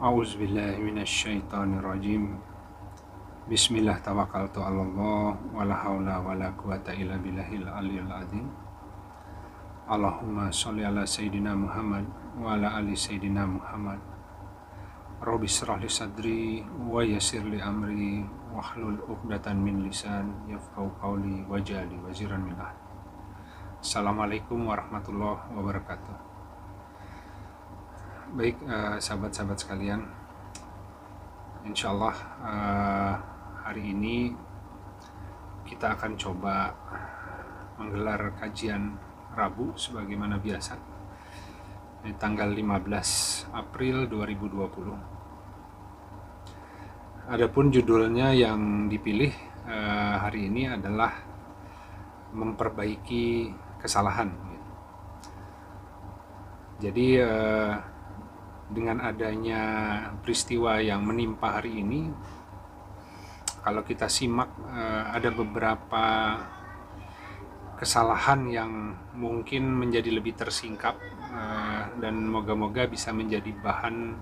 A'udzubillahi minasyaitonirrajim. Bismillah tawakkaltu 'alallah wala haula wala quwata illa billahil aliyil azim. Allahumma sholli ala sayidina Muhammad wa ala ali sayidina Muhammad. Rabbi shrah li sadri wa yassir li amri wahlul 'uqdatam min lisan yafqahu qawli waj'alni waziran min ahli. Assalamualaikum warahmatullahi wabarakatuh. Baik, sahabat-sahabat sekalian, insyaallah hari ini kita akan coba menggelar kajian Rabu sebagaimana biasa di tanggal 15 April 2020. Adapun judulnya yang dipilih hari ini adalah memperbaiki kesalahan. Jadi dengan adanya peristiwa yang menimpa hari ini, kalau kita simak ada beberapa kesalahan yang mungkin menjadi lebih tersingkap dan moga-moga bisa menjadi bahan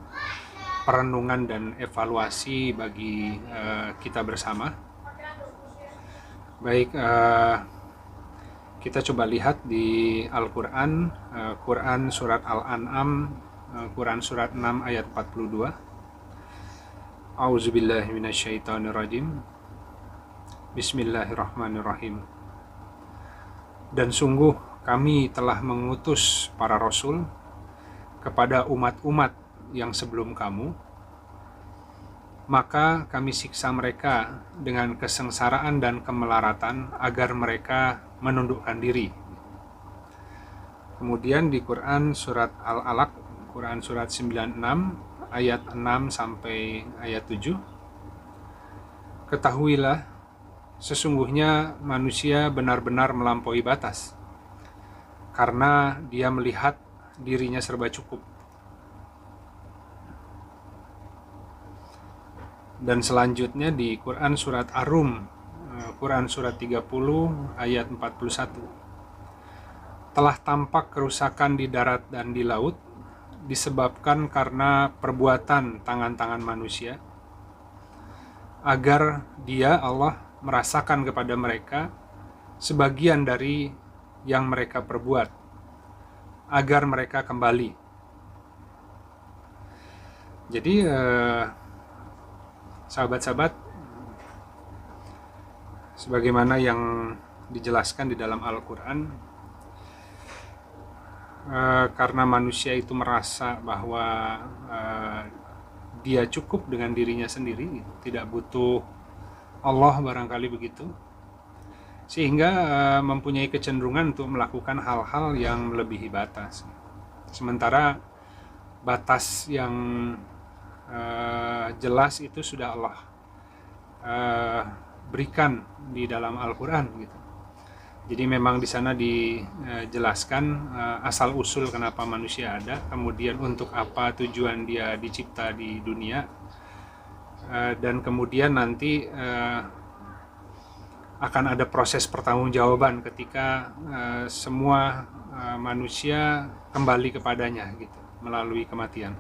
perenungan dan evaluasi bagi kita bersama. Baik, kita coba lihat di Al-Quran, Quran Surat Al-An'am, Quran Surat 6 ayat 42. A'udzubillahi minasyaitonirrajim. Bismillahirrahmanirrahim. Dan sungguh kami telah mengutus para rasul kepada umat-umat yang sebelum kamu, maka kami siksa mereka dengan kesengsaraan dan kemelaratan agar mereka menundukkan diri. Kemudian di Quran Surat Al-Alaq, Quran Surat 96 ayat 6 sampai ayat 7. Ketahuilah, sesungguhnya manusia benar-benar melampaui batas karena dia melihat dirinya serba cukup. Dan selanjutnya di Quran Surat Ar-Rum, Quran Surat 30 ayat 41. Telah tampak kerusakan di darat dan di laut disebabkan karena perbuatan tangan-tangan manusia, agar dia, Allah, merasakan kepada mereka sebagian dari yang mereka perbuat, agar mereka kembali. Jadi sahabat-sahabat, sebagaimana yang dijelaskan di dalam Al-Quran, karena manusia itu merasa bahwa dia cukup dengan dirinya sendiri, tidak butuh Allah, barangkali begitu, sehingga mempunyai kecenderungan untuk melakukan hal-hal yang melebihi batas. Sementara batas yang jelas itu sudah Allah berikan di dalam Al-Quran gitu. Jadi memang di sana dijelaskan asal usul kenapa manusia ada, kemudian untuk apa tujuan dia dicipta di dunia, dan kemudian nanti akan ada proses pertanggungjawaban ketika semua manusia kembali kepadanya gitu melalui kematian.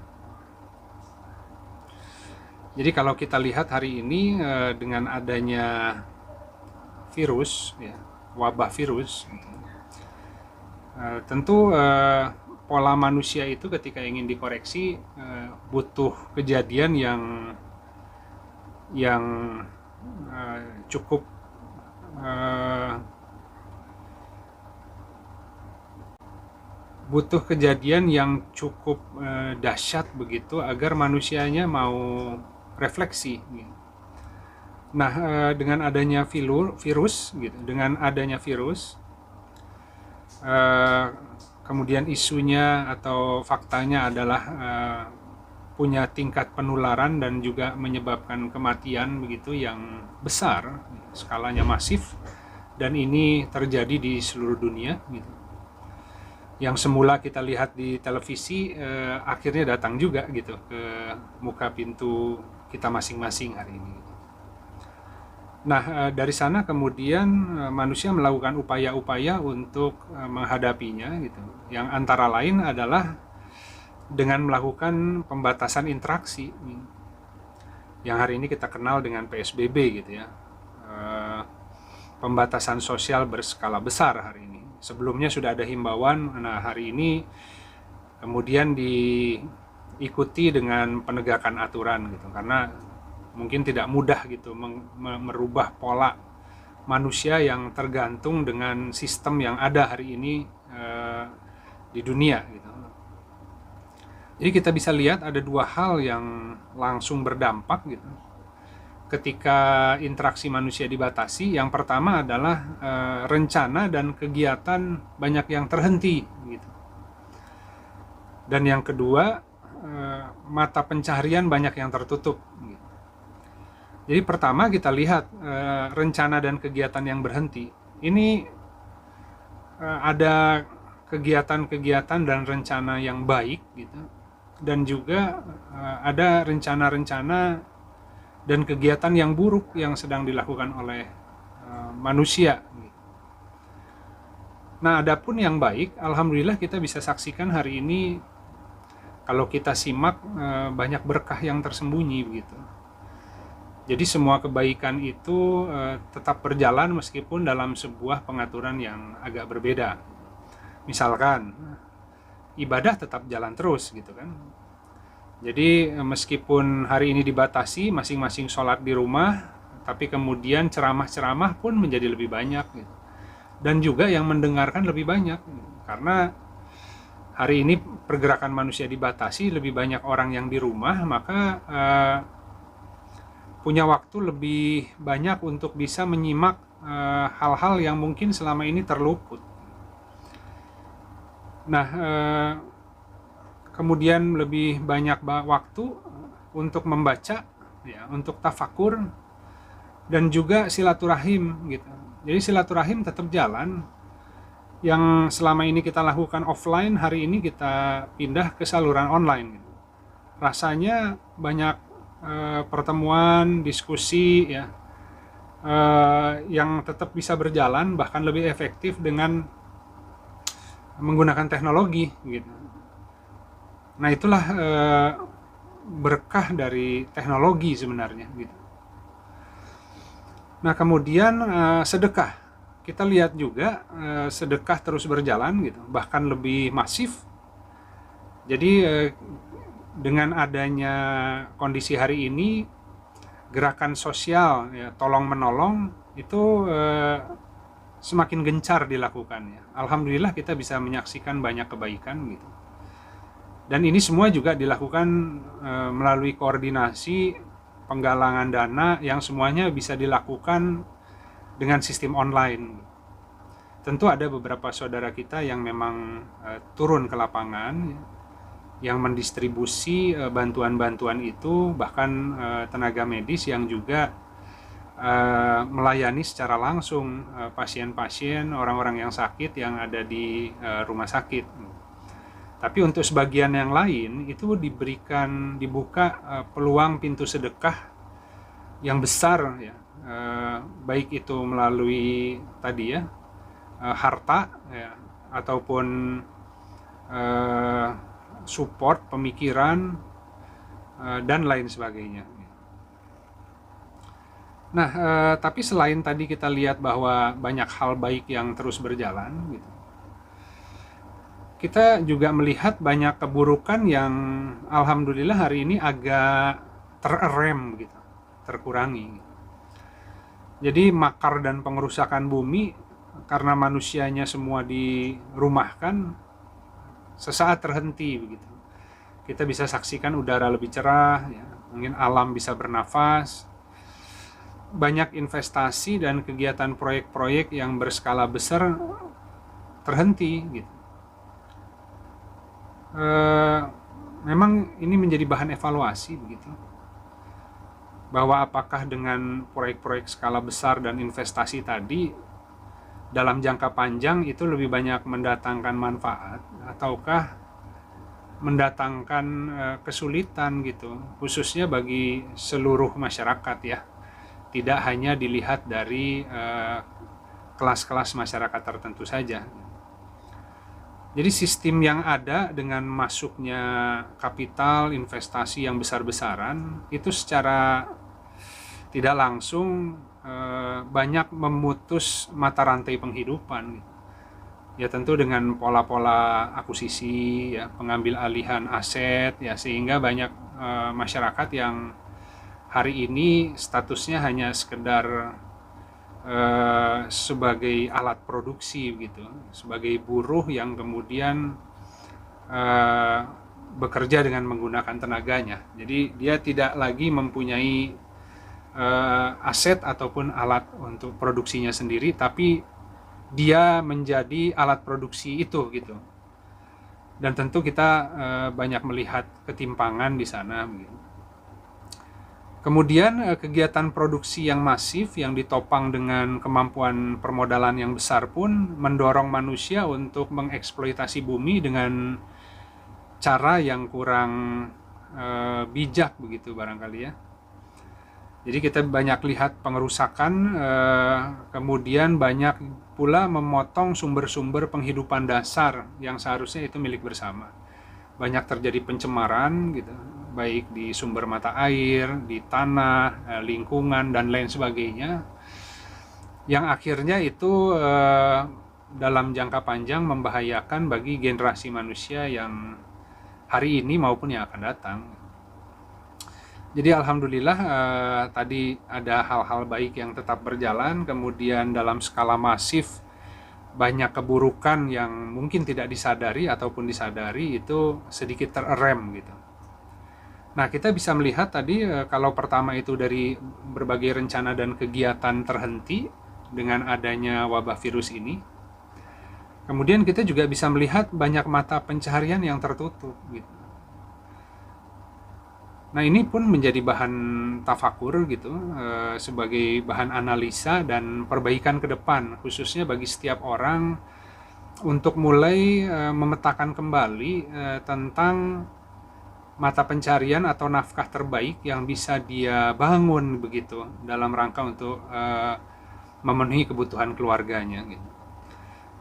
Jadi kalau kita lihat hari ini dengan adanya virus, ya, wabah virus, tentu pola manusia itu ketika ingin dikoreksi butuh kejadian yang cukup butuh kejadian yang cukup dahsyat begitu agar manusianya mau refleksi. Nah, dengan adanya virus gitu, kemudian isunya atau faktanya adalah punya tingkat penularan dan juga menyebabkan kematian begitu yang besar, skalanya masif, dan ini terjadi di seluruh dunia gitu. Yang semula kita lihat di televisi akhirnya datang juga gitu ke muka pintu kita masing-masing hari ini. Nah, dari sana kemudian manusia melakukan upaya-upaya untuk menghadapinya gitu. Yang antara lain adalah dengan melakukan pembatasan interaksi yang hari ini kita kenal dengan PSBB gitu ya. Pembatasan sosial berskala besar hari ini. Sebelumnya sudah ada himbauan, nah hari ini kemudian diikuti dengan penegakan aturan gitu, karena mungkin tidak mudah gitu merubah pola manusia yang tergantung dengan sistem yang ada hari ini di dunia gitu. Jadi kita bisa lihat ada dua hal yang langsung berdampak gitu ketika interaksi manusia dibatasi. Yang pertama adalah rencana dan kegiatan banyak yang terhenti gitu. Dan yang kedua, mata pencaharian banyak yang tertutup gitu. Jadi pertama kita lihat rencana dan kegiatan yang berhenti. Ini ada kegiatan-kegiatan dan rencana yang baik gitu. Dan juga ada rencana-rencana dan kegiatan yang buruk yang sedang dilakukan oleh manusia. Nah, adapun yang baik, alhamdulillah kita bisa saksikan hari ini, kalau kita simak banyak berkah yang tersembunyi begitu. Jadi semua kebaikan itu tetap berjalan meskipun dalam sebuah pengaturan yang agak berbeda. Misalkan ibadah tetap jalan terus gitu kan. Jadi meskipun hari ini dibatasi masing-masing sholat di rumah, tapi kemudian ceramah-ceramah pun menjadi lebih banyak gitu. Dan juga yang mendengarkan lebih banyak gitu. Karena hari ini pergerakan manusia dibatasi, lebih banyak orang yang di rumah, maka punya waktu lebih banyak untuk bisa menyimak hal-hal yang mungkin selama ini terluput. Nah, kemudian lebih banyak waktu untuk membaca, ya, untuk tafakur, dan juga silaturahim gitu. Jadi silaturahim tetap jalan. Yang selama ini kita lakukan offline, hari ini kita pindah ke saluran online gitu. Rasanya banyak pertemuan, diskusi ya, yang tetap bisa berjalan, bahkan lebih efektif dengan menggunakan teknologi gitu. Nah, itulah berkah dari teknologi sebenarnya gitu. Nah, kemudian sedekah. Kita lihat juga sedekah terus berjalan gitu, bahkan lebih masif. Jadi dengan adanya kondisi hari ini, gerakan sosial ya, tolong menolong itu semakin gencar dilakukannya. Alhamdulillah kita bisa menyaksikan banyak kebaikan gitu. Dan ini semua juga dilakukan melalui koordinasi penggalangan dana yang semuanya bisa dilakukan dengan sistem online. Tentu ada beberapa saudara kita yang memang turun ke lapangan, yang mendistribusi bantuan-bantuan itu, bahkan tenaga medis yang juga melayani secara langsung pasien-pasien, orang-orang yang sakit yang ada di rumah sakit. Tapi untuk sebagian yang lain itu dibuka peluang pintu sedekah yang besar ya, baik itu melalui tadi ya harta ya, ataupun support pemikiran dan lain sebagainya. Nah, tapi selain tadi kita lihat bahwa banyak hal baik yang terus berjalan gitu, kita juga melihat banyak keburukan yang alhamdulillah hari ini agak tererem gitu, terkurangi. Jadi makar dan pengerusakan bumi karena manusianya semua dirumahkan sesaat terhenti begitu. Kita bisa saksikan udara lebih cerah ya, mungkin alam bisa bernafas. Banyak investasi dan kegiatan proyek-proyek yang berskala besar terhenti gitu. Memang ini menjadi bahan evaluasi begitu, bahwa apakah dengan proyek-proyek skala besar dan investasi tadi dalam jangka panjang itu lebih banyak mendatangkan manfaat ataukah mendatangkan kesulitan gitu, khususnya bagi seluruh masyarakat ya, tidak hanya dilihat dari kelas-kelas masyarakat tertentu saja. Jadi sistem yang ada dengan masuknya kapital investasi yang besar-besaran itu secara tidak langsung banyak memutus mata rantai penghidupan. Ya tentu dengan pola-pola akuisisi, ya, pengambil alihan aset, ya sehingga banyak masyarakat yang hari ini statusnya hanya sekedar sebagai alat produksi gitu, sebagai buruh yang kemudian bekerja dengan menggunakan tenaganya. Jadi dia tidak lagi mempunyai aset ataupun alat untuk produksinya sendiri, tapi dia menjadi alat produksi itu gitu. Dan tentu kita banyak melihat ketimpangan di sana. Gitu. Kemudian kegiatan produksi yang masif yang ditopang dengan kemampuan permodalan yang besar pun mendorong manusia untuk mengeksploitasi bumi dengan cara yang kurang bijak begitu barangkali ya. Jadi kita banyak lihat pengerusakan, kemudian banyak pula memotong sumber-sumber penghidupan dasar yang seharusnya itu milik bersama. Banyak terjadi pencemaran gitu, baik di sumber mata air, di tanah, lingkungan dan lain sebagainya, yang akhirnya itu dalam jangka panjang membahayakan bagi generasi manusia yang hari ini maupun yang akan datang. Jadi alhamdulillah tadi ada hal-hal baik yang tetap berjalan, kemudian dalam skala masif banyak keburukan yang mungkin tidak disadari ataupun disadari itu sedikit tererem gitu. Nah kita bisa melihat tadi kalau pertama itu dari berbagai rencana dan kegiatan terhenti dengan adanya wabah virus ini, kemudian kita juga bisa melihat banyak mata pencaharian yang tertutup gitu. Nah ini pun menjadi bahan tafakur gitu, sebagai bahan analisa dan perbaikan ke depan, khususnya bagi setiap orang untuk mulai memetakan kembali tentang mata pencarian atau nafkah terbaik yang bisa dia bangun begitu dalam rangka untuk memenuhi kebutuhan keluarganya. Gitu.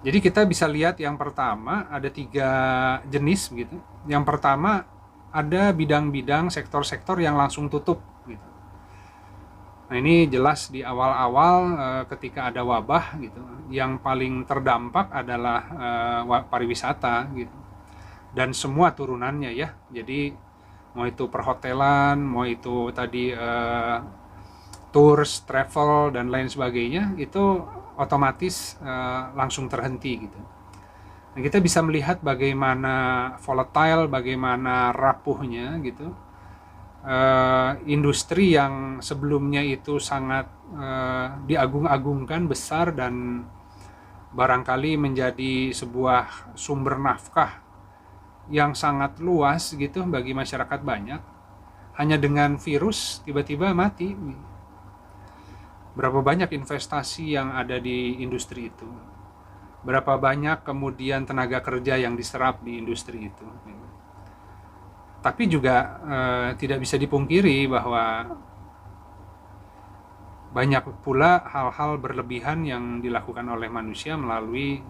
Jadi kita bisa lihat yang pertama ada 3 jenis gitu. Yang pertama ada bidang-bidang sektor-sektor yang langsung tutup gitu. Nah ini jelas di awal-awal ketika ada wabah gitu, yang paling terdampak adalah pariwisata gitu. Dan semua turunannya ya. Jadi mau itu perhotelan, mau itu tadi tours, travel dan lain sebagainya itu otomatis langsung terhenti gitu. Nah, kita bisa melihat bagaimana volatile, bagaimana rapuhnya gitu. Industri yang sebelumnya itu sangat diagung-agungkan, besar dan barangkali menjadi sebuah sumber nafkah yang sangat luas gitu bagi masyarakat banyak, hanya dengan virus tiba-tiba mati. Berapa banyak investasi yang ada di industri itu? Berapa banyak kemudian tenaga kerja yang diserap di industri itu. Tapi juga tidak bisa dipungkiri bahwa banyak pula hal-hal berlebihan yang dilakukan oleh manusia melalui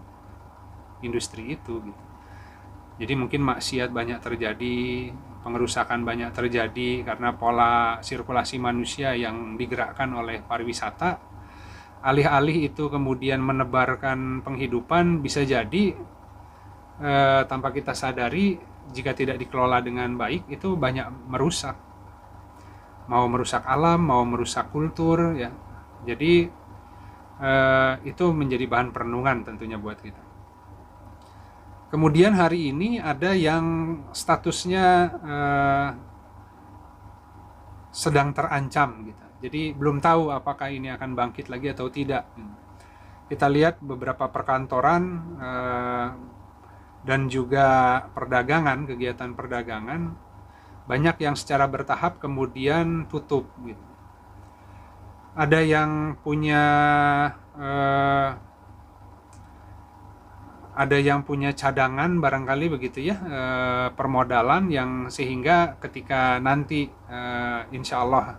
industri itu. Gitu. Jadi mungkin maksiat banyak terjadi, pengerusakan banyak terjadi karena pola sirkulasi manusia yang digerakkan oleh pariwisata. Alih-alih itu kemudian menebarkan penghidupan, bisa jadi tanpa kita sadari jika tidak dikelola dengan baik itu banyak merusak, mau merusak alam, mau merusak kultur ya. Jadi itu menjadi bahan perenungan tentunya buat kita. Kemudian hari ini ada yang statusnya sedang terancam gitu. Jadi belum tahu apakah ini akan bangkit lagi atau tidak. Kita lihat beberapa perkantoran dan juga perdagangan, kegiatan perdagangan banyak yang secara bertahap kemudian tutup. Gitu. Ada yang punya cadangan barangkali begitu ya, permodalan yang sehingga ketika nanti insya Allah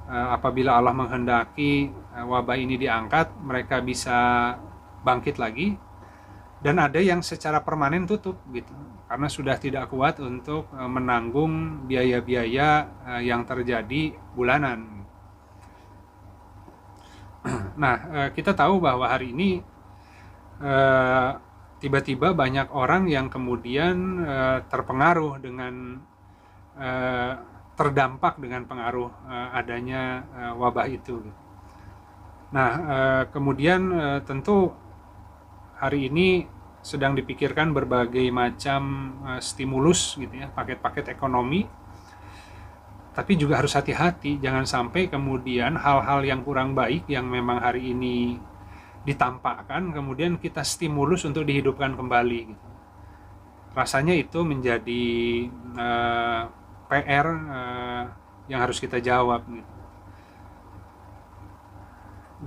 apabila Allah menghendaki wabah ini diangkat, mereka bisa bangkit lagi. dan ada yang secara permanen tutup gitu karena sudah tidak kuat untuk menanggung biaya-biaya yang terjadi bulanan. Nah, kita tahu bahwa hari ini tiba-tiba banyak orang yang kemudian terpengaruh dengan terdampak dengan pengaruh adanya wabah itu. Nah, kemudian tentu hari ini sedang dipikirkan berbagai macam stimulus gitu ya, paket-paket ekonomi. Tapi juga harus hati-hati, jangan sampai kemudian hal-hal yang kurang baik yang memang hari ini ditampakkan, kemudian kita stimulus untuk dihidupkan kembali. Gitu. Rasanya itu menjadi PR yang harus kita jawab. Gitu.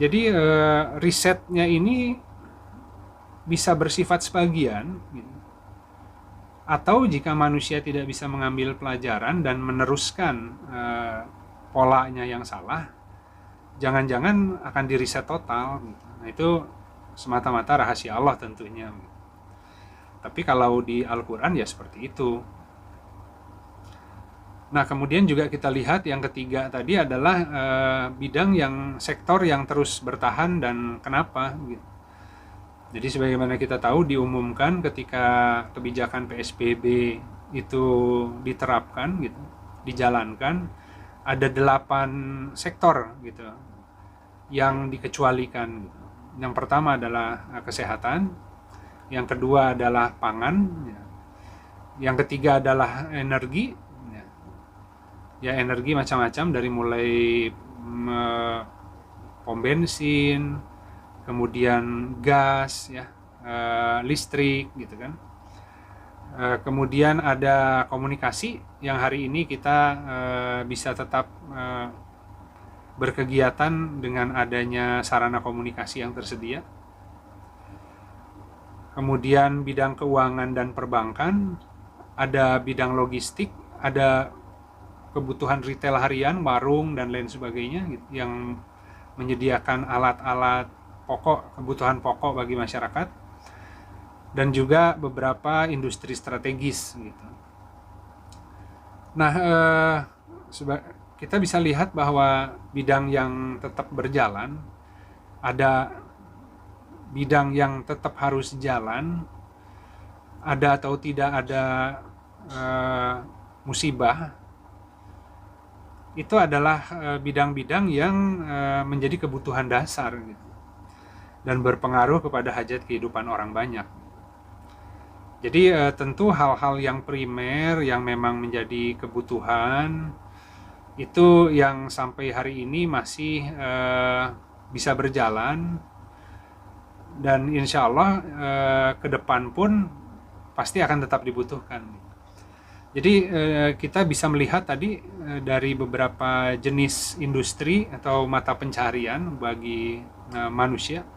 Jadi risetnya ini bisa bersifat sebagian, gitu. Atau jika manusia tidak bisa mengambil pelajaran dan meneruskan polanya yang salah, jangan-jangan akan diriset total. Nah, itu semata-mata rahasia Allah tentunya. Tapi kalau di Al-Quran ya seperti itu. Nah, kemudian juga kita lihat yang ketiga tadi adalah bidang yang sektor yang terus bertahan dan kenapa gitu. Jadi sebagaimana kita tahu diumumkan ketika kebijakan PSBB itu diterapkan gitu, dijalankan, ada 8 sektor gitu yang dikecualikan gitu. Yang pertama adalah kesehatan, yang kedua adalah pangan, yang ketiga adalah energi, ya energi macam-macam dari mulai pom bensin, kemudian gas, ya, listrik, gitu kan. Kemudian ada komunikasi yang hari ini kita bisa tetap berkegiatan dengan adanya sarana komunikasi yang tersedia. Kemudian bidang keuangan dan perbankan, ada bidang logistik, ada kebutuhan retail harian, warung dan lain sebagainya gitu, yang menyediakan alat-alat pokok, kebutuhan pokok bagi masyarakat, dan juga beberapa industri strategis gitu. Nah, kita bisa lihat bahwa bidang yang tetap berjalan, ada bidang yang tetap harus jalan, ada atau tidak ada musibah, itu adalah bidang-bidang yang menjadi kebutuhan dasar gitu, dan berpengaruh kepada hajat kehidupan orang banyak. Jadi tentu hal-hal yang primer yang memang menjadi kebutuhan itu yang sampai hari ini masih bisa berjalan, dan insya Allah ke depan pun pasti akan tetap dibutuhkan. Jadi kita bisa melihat tadi dari beberapa jenis industri atau mata pencaharian bagi manusia,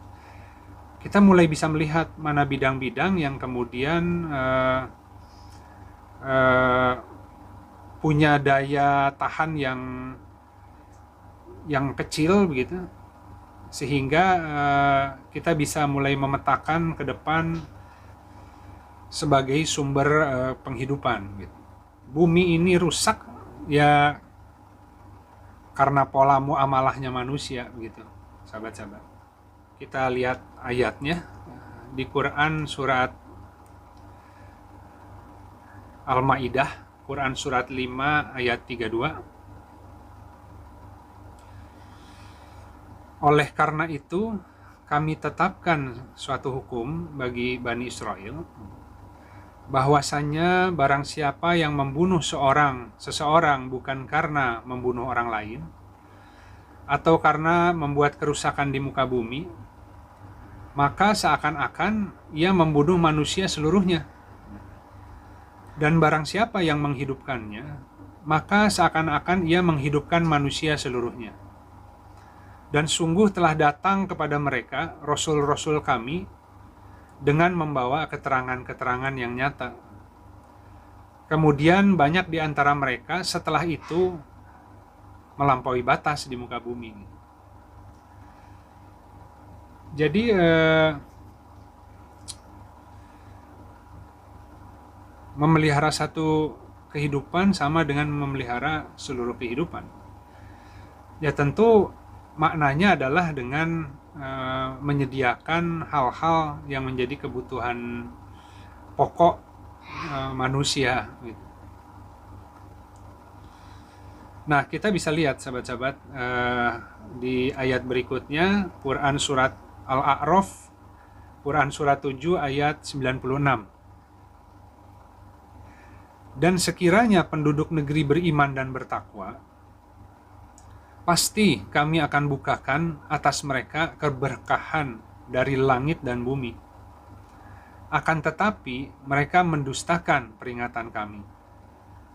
kita mulai bisa melihat mana bidang-bidang yang kemudian punya daya tahan yang kecil begitu, sehingga kita bisa mulai memetakan ke depan sebagai sumber penghidupan gitu. Bumi ini rusak ya karena pola muamalahnya manusia gitu, sahabat-sahabat. Kita lihat ayatnya di Quran surat Al-Maidah, Quran surat 5 ayat 32. Oleh karena itu kami tetapkan suatu hukum bagi Bani Israel, bahwasanya barang siapa yang membunuh seseorang bukan karena membunuh orang lain atau karena membuat kerusakan di muka bumi, maka seakan-akan ia membunuh manusia seluruhnya. Dan barang siapa yang menghidupkannya, maka seakan-akan ia menghidupkan manusia seluruhnya. Dan sungguh telah datang kepada mereka rasul-rasul kami dengan membawa keterangan-keterangan yang nyata. Kemudian banyak di antara mereka setelah itu melampaui batas di muka bumi. Jadi memelihara satu kehidupan sama dengan memelihara seluruh kehidupan. Ya tentu maknanya adalah dengan menyediakan hal-hal yang menjadi kebutuhan pokok manusia. Nah, kita bisa lihat sahabat-sahabat di ayat berikutnya, Quran surat Al-A'raf, Quran surat 7 ayat 96. Dan sekiranya penduduk negeri beriman dan bertakwa, pasti kami akan bukakan atas mereka keberkahan dari langit dan bumi. Akan tetapi mereka mendustakan peringatan kami.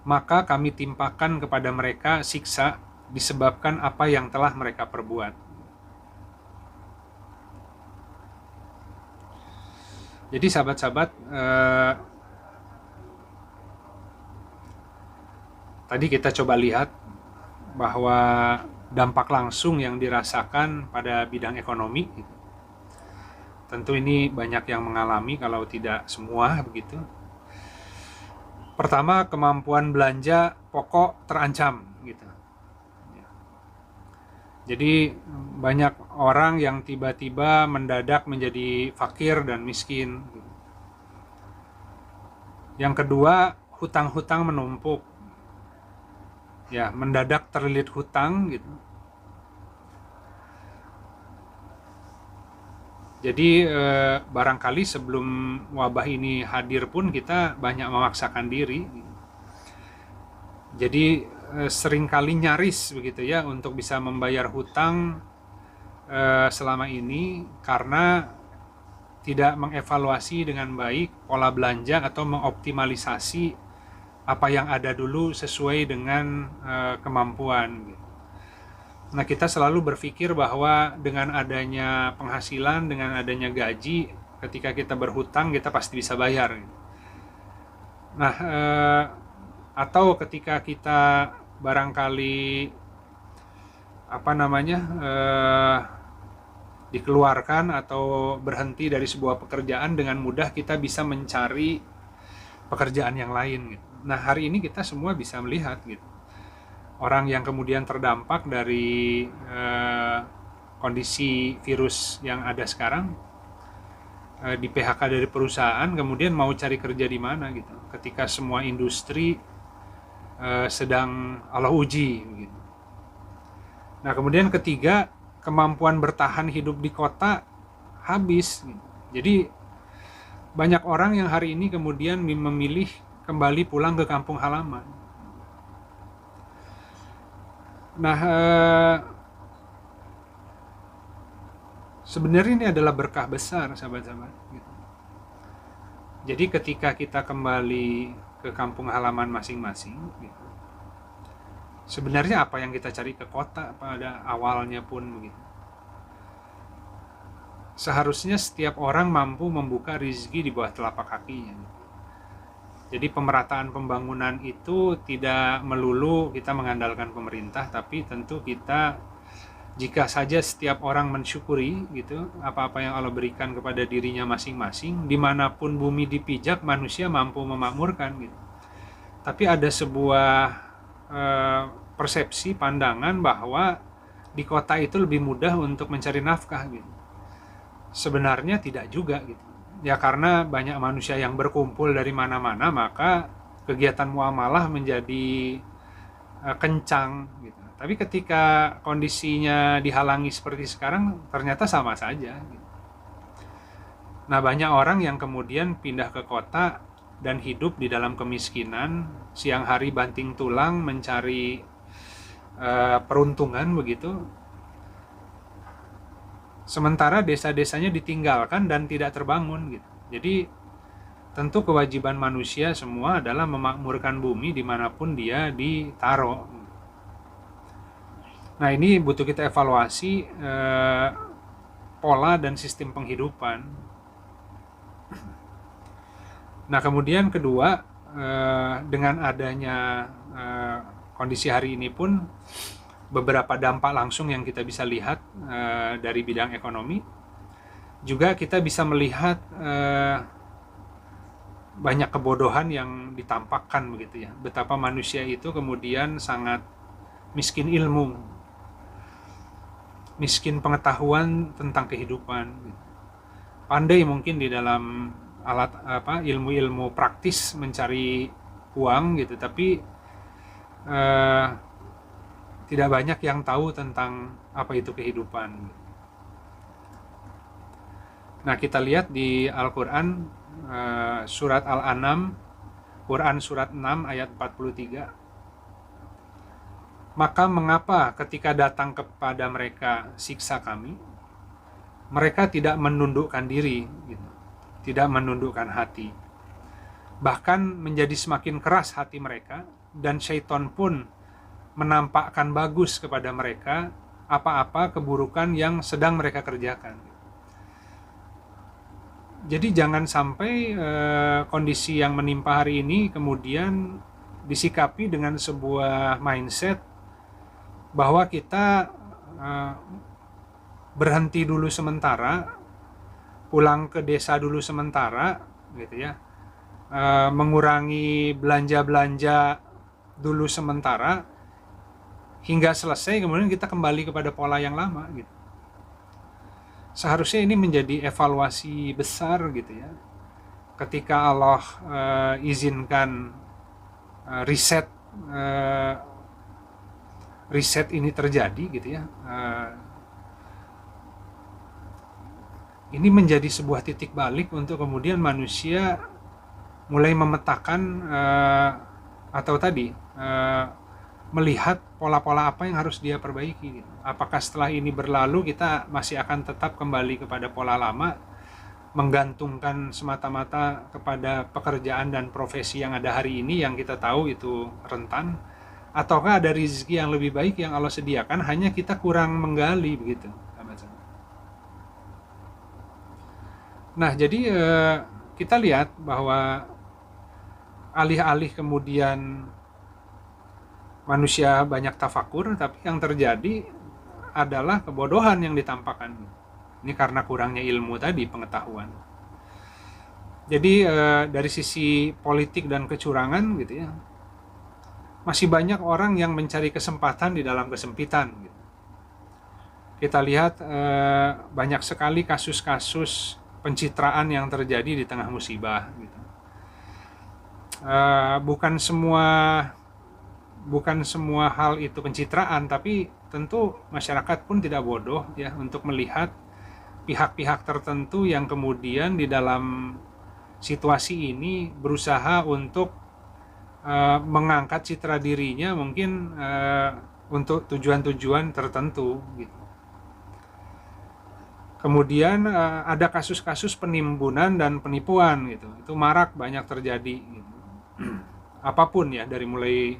Maka kami timpakan kepada mereka siksa disebabkan apa yang telah mereka perbuat. Jadi sahabat-sahabat, tadi kita coba lihat bahwa dampak langsung yang dirasakan pada bidang ekonomi, tentu ini banyak yang mengalami, kalau tidak semua begitu. Pertama, kemampuan belanja pokok terancam gitu. Jadi banyak orang yang tiba-tiba mendadak menjadi fakir dan miskin. Yang kedua, hutang-hutang menumpuk. Ya, mendadak terlilit hutang gitu. Jadi barangkali sebelum wabah ini hadir pun kita banyak memaksakan diri. Jadi seringkali nyaris begitu ya untuk bisa membayar hutang selama ini karena tidak mengevaluasi dengan baik pola belanja atau mengoptimalisasi apa yang ada dulu sesuai dengan kemampuan. Nah, kita selalu berpikir bahwa dengan adanya penghasilan, dengan adanya gaji, ketika kita berhutang kita pasti bisa bayar. Nah, atau ketika kita barangkali dikeluarkan atau berhenti dari sebuah pekerjaan, dengan mudah kita bisa mencari pekerjaan yang lain gitu. Nah, hari ini kita semua bisa melihat gitu, orang yang kemudian terdampak dari kondisi virus yang ada sekarang, di PHK dari perusahaan, kemudian mau cari kerja di mana gitu, ketika semua industri sedang Allah uji gitu. Nah, kemudian ketiga, kemampuan bertahan hidup di kota habis gitu. Jadi banyak orang yang hari ini kemudian memilih kembali pulang ke kampung halaman. Nah, sebenarnya ini adalah berkah besar, sahabat-sahabat. Gitu. Jadi ketika kita kembali ke kampung halaman masing-masing, gitu, sebenarnya apa yang kita cari ke kota pada awalnya pun begitu. Seharusnya setiap orang mampu membuka rezeki di bawah telapak kakinya. Jadi pemerataan pembangunan itu tidak melulu kita mengandalkan pemerintah, tapi tentu kita, jika saja setiap orang mensyukuri gitu apa-apa yang Allah berikan kepada dirinya masing-masing, dimanapun bumi dipijak manusia mampu memakmurkan gitu. Tapi ada sebuah persepsi pandangan bahwa di kota itu lebih mudah untuk mencari nafkah gitu. Sebenarnya tidak juga gitu. Ya karena banyak manusia yang berkumpul dari mana-mana, maka kegiatan muamalah menjadi kencang gitu. Tapi ketika kondisinya dihalangi seperti sekarang, ternyata sama saja gitu. Nah, banyak orang yang kemudian pindah ke kota dan hidup di dalam kemiskinan, siang hari banting tulang mencari peruntungan begitu. Sementara desa-desanya ditinggalkan dan tidak terbangun gitu. Jadi tentu kewajiban manusia semua adalah memakmurkan bumi dimanapun dia ditaruh. Nah, ini butuh kita evaluasi pola dan sistem penghidupan. Nah, kemudian kedua, dengan adanya kondisi hari ini pun beberapa dampak langsung yang kita bisa lihat dari bidang ekonomi. Juga kita bisa melihat banyak kebodohan yang ditampakkan begitu ya. Betapa manusia itu kemudian sangat miskin ilmu, miskin pengetahuan tentang kehidupan. Pandai mungkin di dalam ilmu-ilmu praktis mencari uang gitu, tapi tidak banyak yang tahu tentang apa itu kehidupan. Nah, kita lihat di Al-Quran, surat Al-An'am, Quran surat 6 ayat 43. Maka mengapa ketika datang kepada mereka siksa kami, mereka tidak menundukkan diri, gitu, tidak menundukkan hati. Bahkan menjadi semakin keras hati mereka, dan syaitan pun menampakkan bagus kepada mereka apa-apa keburukan yang sedang mereka kerjakan. Jadi jangan sampai kondisi yang menimpa hari ini kemudian disikapi dengan sebuah mindset bahwa kita berhenti dulu sementara, pulang ke desa dulu sementara, gitu ya, mengurangi belanja-belanja dulu sementara, hingga selesai kemudian kita kembali kepada pola yang lama, gitu. Seharusnya ini menjadi evaluasi besar, gitu ya, ketika Allah izinkan riset ini terjadi, gitu ya. Ini menjadi sebuah titik balik untuk kemudian manusia mulai memetakan atau tadi melihat pola-pola apa yang harus dia perbaiki, gitu. Apakah setelah ini berlalu kita masih akan tetap kembali kepada pola lama, menggantungkan semata-mata kepada pekerjaan dan profesi yang ada hari ini yang kita tahu itu rentan, ataukah ada rezeki yang lebih baik yang Allah sediakan, hanya kita kurang menggali, begitu. Nah, jadi kita lihat bahwa alih-alih kemudian manusia banyak tafakur, tapi yang terjadi adalah kebodohan yang ditampakkan. Ini karena kurangnya ilmu tadi, pengetahuan. Jadi dari sisi politik dan kecurangan, gitu ya, masih banyak orang yang mencari kesempatan di dalam kesempitan, gitu. Kita lihat banyak sekali kasus-kasus pencitraan yang terjadi di tengah musibah, gitu. Bukan semua hal itu pencitraan, tapi tentu masyarakat pun tidak bodoh ya untuk melihat pihak-pihak tertentu yang kemudian di dalam situasi ini berusaha untuk mengangkat citra dirinya mungkin untuk tujuan-tujuan tertentu, gitu. Kemudian ada kasus-kasus penimbunan dan penipuan, gitu. Itu marak banyak terjadi, gitu. Apapun ya, dari mulai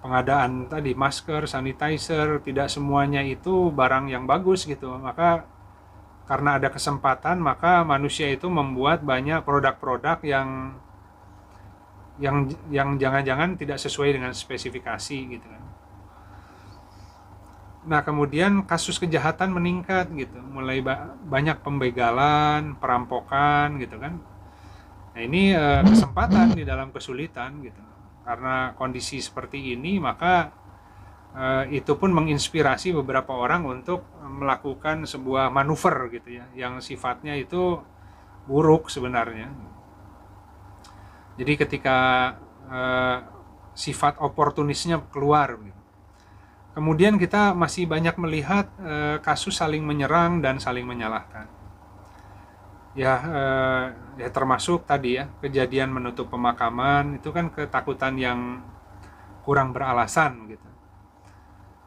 pengadaan tadi masker, sanitizer, tidak semuanya itu barang yang bagus, gitu. Maka karena ada kesempatan, maka manusia itu membuat banyak produk-produk yang jangan-jangan tidak sesuai dengan spesifikasi, gitu kan. Nah, kemudian kasus kejahatan meningkat, gitu. Mulai banyak pembegalan, perampokan, gitu kan. Nah, ini kesempatan di dalam kesulitan, gitu. Karena kondisi seperti ini, maka itu pun menginspirasi beberapa orang untuk melakukan sebuah manuver, gitu ya, yang sifatnya itu buruk sebenarnya. Jadi ketika sifat oportunisnya keluar, gitu. Kemudian kita masih banyak melihat kasus saling menyerang dan saling menyalahkan. Ya termasuk tadi ya, kejadian menutup pemakaman, itu kan ketakutan yang kurang beralasan, gitu.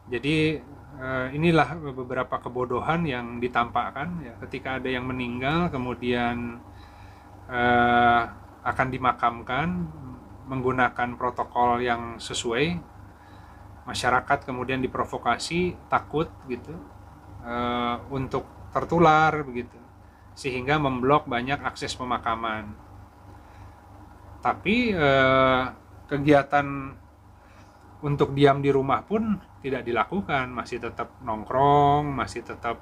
Jadi inilah beberapa kebodohan yang ditampakkan ya, ketika ada yang meninggal kemudian akan dimakamkan menggunakan protokol yang sesuai. Masyarakat kemudian diprovokasi, takut, gitu, untuk tertular, begitu, sehingga memblok banyak akses pemakaman. Tapi kegiatan untuk diam di rumah pun tidak dilakukan, masih tetap nongkrong, masih tetap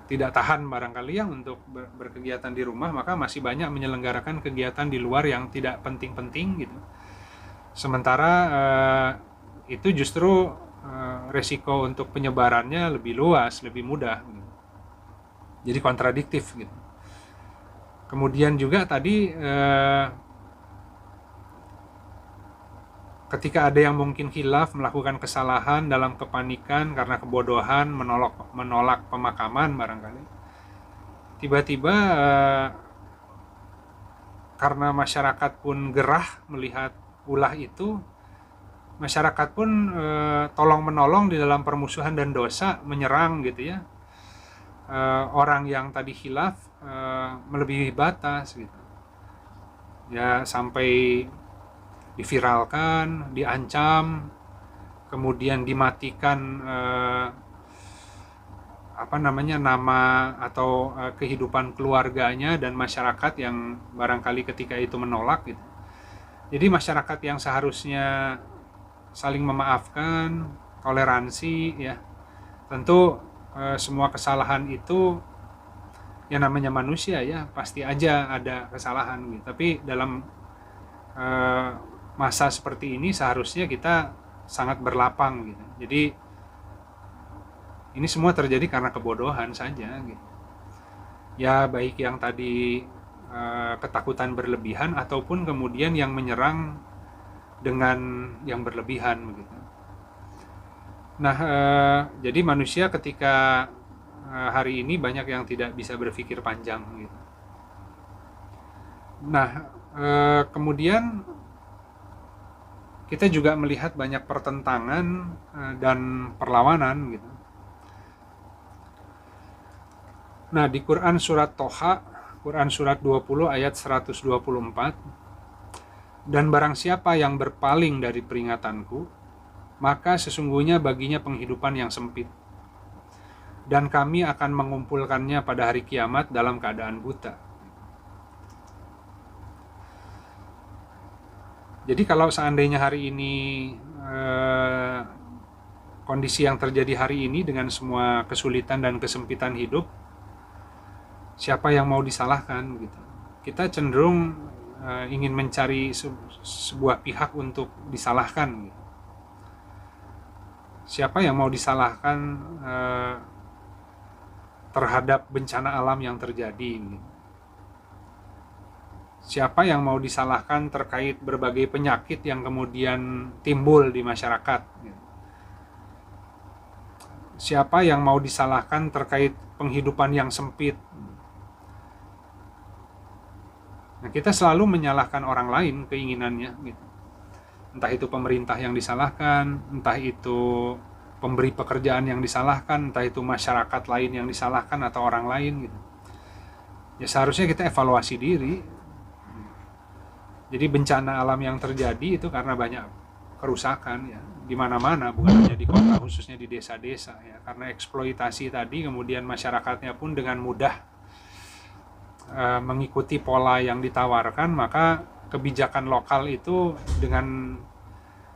tidak tahan barangkali ya untuk berkegiatan di rumah, maka masih banyak menyelenggarakan kegiatan di luar yang tidak penting-penting gitu. Sementara itu justru resiko untuk penyebarannya lebih luas, lebih mudah gitu. Jadi kontradiktif gitu. Kemudian juga tadi ketika ada yang mungkin khilaf, melakukan kesalahan dalam kepanikan karena kebodohan, menolak pemakaman barangkali, tiba-tiba karena masyarakat pun gerah melihat ulah itu, masyarakat pun tolong menolong di dalam permusuhan dan dosa, menyerang gitu ya orang yang tadi khilaf melebihi batas gitu ya, sampai diviralkan, diancam, kemudian dimatikan nama atau kehidupan keluarganya dan masyarakat yang barangkali ketika itu menolak gitu. Jadi masyarakat yang seharusnya saling memaafkan, toleransi ya, tentu semua kesalahan itu yang namanya manusia ya, pasti aja ada kesalahan gitu. Tapi dalam masa seperti ini seharusnya kita sangat berlapang gitu. Jadi ini semua terjadi karena kebodohan saja gitu. Ya baik yang tadi ketakutan berlebihan ataupun kemudian yang menyerang dengan yang berlebihan begitu. Nah, jadi manusia ketika hari ini banyak yang tidak bisa berpikir panjang gitu. Nah, kemudian kita juga melihat banyak pertentangan dan perlawanan gitu. Nah, di Quran surat Toha, Quran surat 20 ayat 124, dan barang siapa yang berpaling dari peringatanku, maka sesungguhnya baginya penghidupan yang sempit, dan kami akan mengumpulkannya pada hari kiamat dalam keadaan buta. Jadi kalau seandainya hari ini kondisi yang terjadi hari ini dengan semua kesulitan dan kesempitan hidup, siapa yang mau disalahkan gitu? Kita cenderung ingin mencari sebuah pihak untuk disalahkan gitu. Siapa yang mau disalahkan terhadap bencana alam yang terjadi gitu? Siapa yang mau disalahkan terkait berbagai penyakit yang kemudian timbul di masyarakat gitu? Siapa yang mau disalahkan terkait penghidupan yang sempit? Nah, kita selalu menyalahkan orang lain keinginannya gitu. Entah itu pemerintah yang disalahkan, entah itu pemberi pekerjaan yang disalahkan, entah itu masyarakat lain yang disalahkan atau orang lain gitu. Ya seharusnya kita evaluasi diri. Jadi bencana alam yang terjadi itu karena banyak kerusakan ya, di mana-mana, bukan hanya di kota, khususnya di desa-desa ya. Karena eksploitasi tadi, kemudian masyarakatnya pun dengan mudah mengikuti pola yang ditawarkan, maka kebijakan lokal itu dengan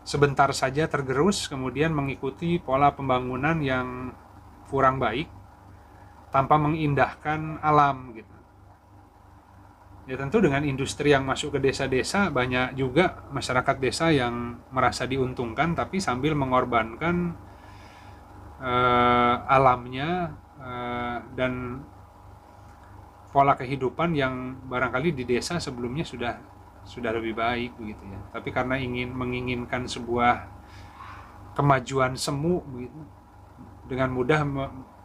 sebentar saja tergerus, kemudian mengikuti pola pembangunan yang kurang baik tanpa mengindahkan alam gitu. Ya tentu dengan industri yang masuk ke desa-desa, banyak juga masyarakat desa yang merasa diuntungkan tapi sambil mengorbankan alamnya dan pola kehidupan yang barangkali di desa sebelumnya sudah lebih baik begitu ya. Tapi karena menginginkan sebuah kemajuan semu begitu, dengan mudah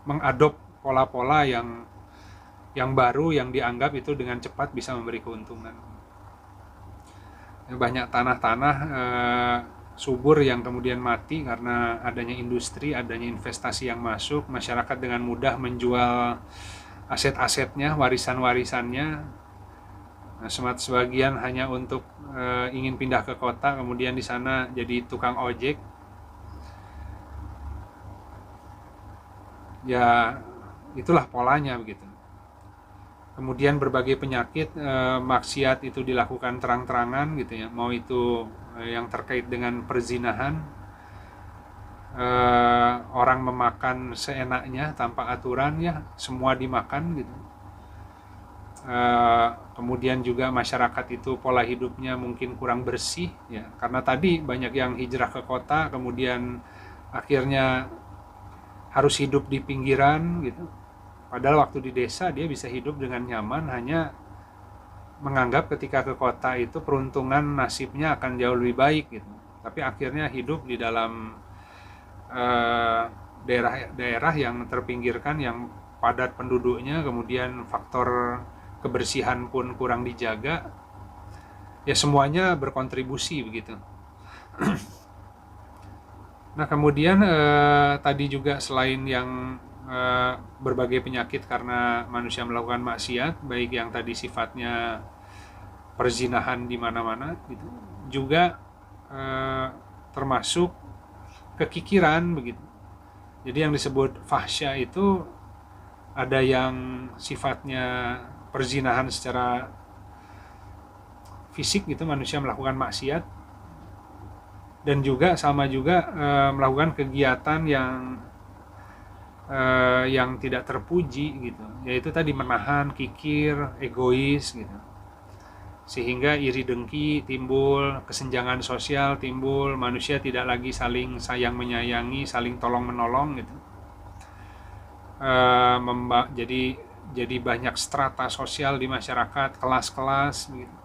mengadop pola-pola yang baru yang dianggap itu dengan cepat bisa memberi keuntungan. Banyak tanah-tanah subur yang kemudian mati karena adanya industri, adanya investasi yang masuk, masyarakat dengan mudah menjual aset-asetnya, warisan-warisannya. Nah, sebagian hanya untuk ingin pindah ke kota, kemudian di sana jadi tukang ojek. Ya, itulah polanya begitu. Kemudian berbagai penyakit maksiat itu dilakukan terang-terangan gitu ya, mau itu yang terkait dengan perzinahan, orang memakan seenaknya tanpa aturan, ya semua dimakan gitu. Kemudian juga masyarakat itu pola hidupnya mungkin kurang bersih, ya karena tadi banyak yang hijrah ke kota, kemudian akhirnya harus hidup di pinggiran gitu. Padahal waktu di desa dia bisa hidup dengan nyaman, hanya menganggap ketika ke kota itu peruntungan nasibnya akan jauh lebih baik gitu. Tapi akhirnya hidup di dalam daerah-daerah yang terpinggirkan, yang padat penduduknya, kemudian faktor kebersihan pun kurang dijaga, ya semuanya berkontribusi begitu. Nah kemudian tadi juga selain yang berbagai penyakit karena manusia melakukan maksiat, baik yang tadi sifatnya perzinahan di mana-mana gitu, juga termasuk kekikiran begitu. Jadi yang disebut fahsya itu ada yang sifatnya perzinahan secara fisik gitu, manusia melakukan maksiat, dan juga sama juga melakukan kegiatan yang tidak terpuji gitu, yaitu tadi menahan, kikir, egois gitu, sehingga iri dengki timbul, kesenjangan sosial timbul, manusia tidak lagi saling sayang menyayangi, saling tolong menolong gitu. Jadi banyak strata sosial di masyarakat, kelas-kelas gitu.